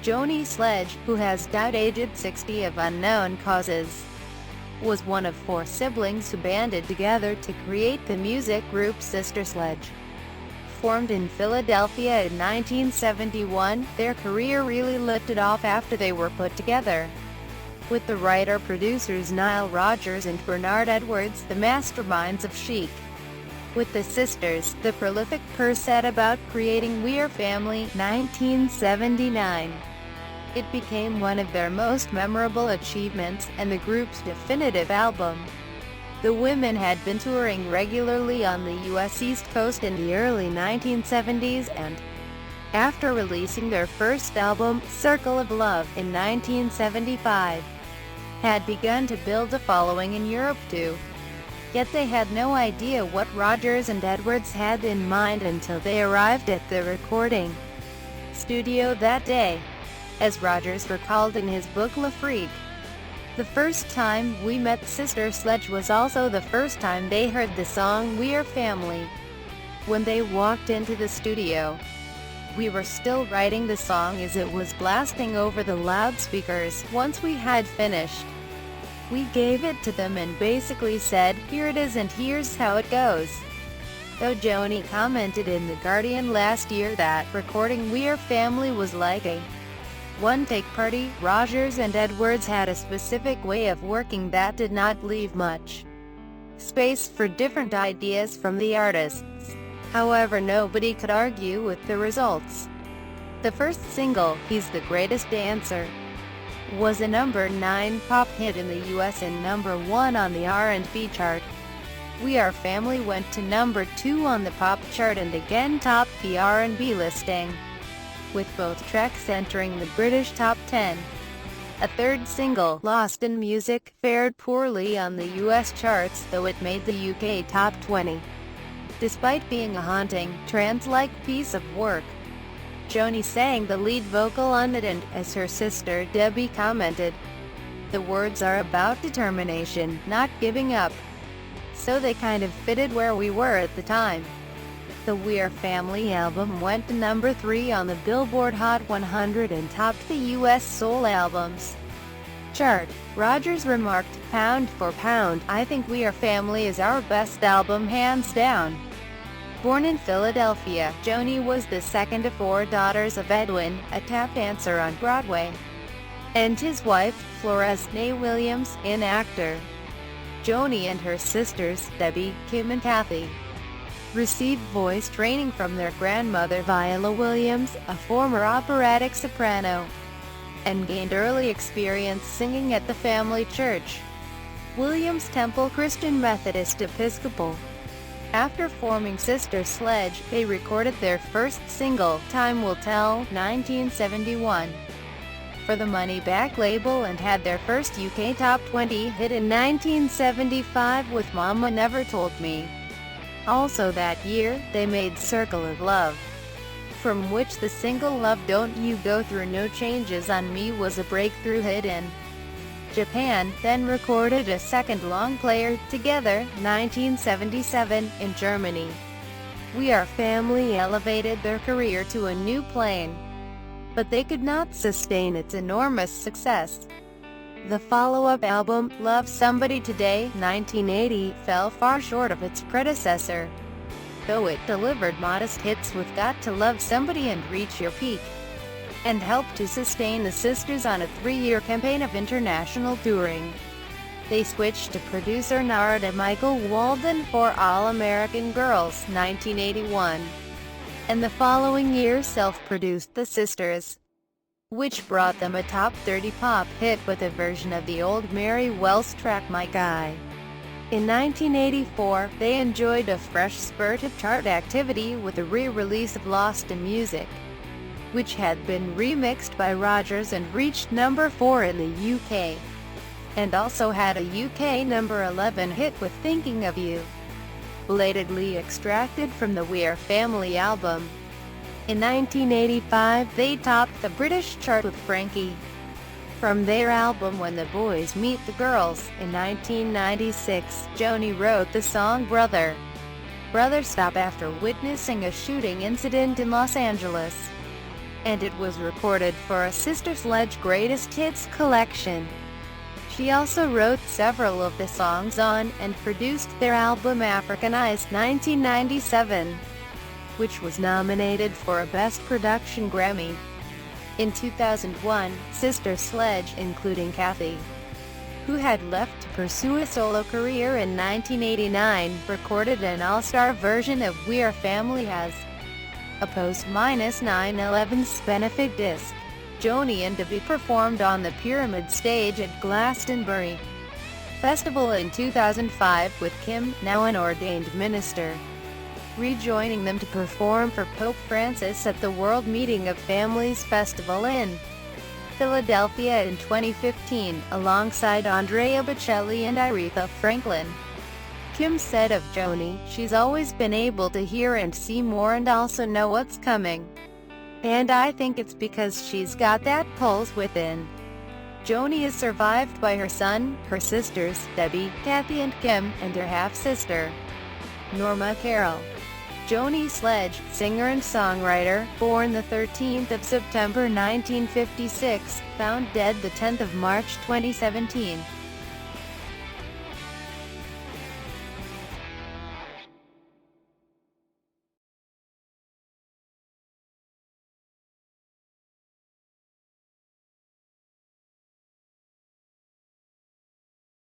Joni Sledge, who has died aged 60 of unknown causes, was one of 4 siblings who banded together to create the music group Sister Sledge. Formed in Philadelphia in 1971, their career really lifted off after they were put together, with the writer-producers Nile Rodgers and Bernard Edwards, the masterminds of Chic. With the sisters, the prolific pair set about creating We're Family, 1979. It became one of their most memorable achievements, and the group's definitive album. The women had been touring regularly on the U.S. East Coast in the early 1970s and, after releasing their first album, Circle of Love, in 1975, had begun to build a following in Europe too. Yet they had no idea what Rodgers and Edwards had in mind until they arrived at the recording studio that day. As Rodgers recalled in his book Le Freak, the first time we met Sister Sledge was also the first time they heard the song We're Family. When they walked into the studio, we were still writing the song as it was blasting over the loudspeakers. Once we had finished, we gave it to them and basically said, "Here it is and here's how it goes." Though Joni commented in The Guardian last year that recording We're Family was like a one-take party, Rodgers and Edwards had a specific way of working that did not leave much space for different ideas from the artists. However, nobody could argue with the results. The first single, He's the Greatest Dancer, was a number 9 pop hit in the US and number 1 on the R&B chart. We Are Family went to number 2 on the pop chart and again topped the R&B listing, with both tracks entering the British top 10. A third single, Lost in Music, fared poorly on the US charts, though it made the UK top 20. Despite being a haunting, trance-like piece of work, Joni sang the lead vocal on it and, as her sister Debbie commented, the words are about determination, not giving up. So they kind of fitted where we were at the time. The We're Family album went to number 3 on the Billboard Hot 100 and topped the US Soul Albums chart. Rodgers remarked, "Pound for pound, I think We Are Family is our best album hands down." Born in Philadelphia, Joni was the second of 4 daughters of Edwin, a tap dancer on Broadway, and his wife, Flores "Nay" Williams, an actor. Joni and her sisters, Debbie, Kim and Kathy, received voice training from their grandmother Viola Williams, a former operatic soprano, and gained early experience singing at the family church, Williams Temple Christian Methodist Episcopal. After forming Sister Sledge, they recorded their first single, Time Will Tell, 1971, for the Money Back label and had their first UK Top 20 hit in 1975 with Mama Never Told Me. Also that year, they made Circle of Love, from which the single Love Don't You Go Through No Changes on Me was a breakthrough hit in Japan, then recorded a second long player, Together, 1977, in Germany. We Are Family elevated their career to a new plane, but they could not sustain its enormous success. The follow-up album, Love Somebody Today, 1980, fell far short of its predecessor, though it delivered modest hits with Got to Love Somebody and Reach Your Peak, and helped to sustain the sisters on a 3-year campaign of international touring. They switched to producer Narada Michael Walden for All American Girls, 1981, and the following year self-produced The Sisters, which brought them a top 30 pop hit with a version of the old Mary Wells track My Guy. In 1984, they enjoyed a fresh spurt of chart activity with the re-release of Lost in Music, which had been remixed by Rodgers and reached number 4 in the UK, and also had a UK number 11 hit with Thinking of You, belatedly extracted from the We're Family album. In 1985, they topped the British chart with Frankie, from their album When the Boys Meet the Girls. In 1996, Joni wrote the song Brother Stop after witnessing a shooting incident in Los Angeles. and it was recorded for a Sister Sledge Greatest Hits collection. She also wrote several of the songs on and produced their album Africanized 1997, which was nominated for a Best Production Grammy. In 2001, Sister Sledge, including Kathy, who had left to pursue a solo career in 1989, recorded an all-star version of We Are Family as a post-9/11 benefit disc. Joni and Debbie performed on the Pyramid stage at Glastonbury Festival in 2005, with Kim, now an ordained minister, rejoining them to perform for Pope Francis at the World Meeting of Families Festival in Philadelphia in 2015, alongside Andrea Bocelli and Aretha Franklin. Kim said of Joni, "She's always been able to hear and see more and also know what's coming. And I think it's because she's got that pulse within." Joni is survived by her son, her sisters, Debbie, Kathy and Kim, and her half-sister, Norma Carol. Joni Sledge, singer and songwriter, born the 13th of September 1956, found dead the 10th of March 2017.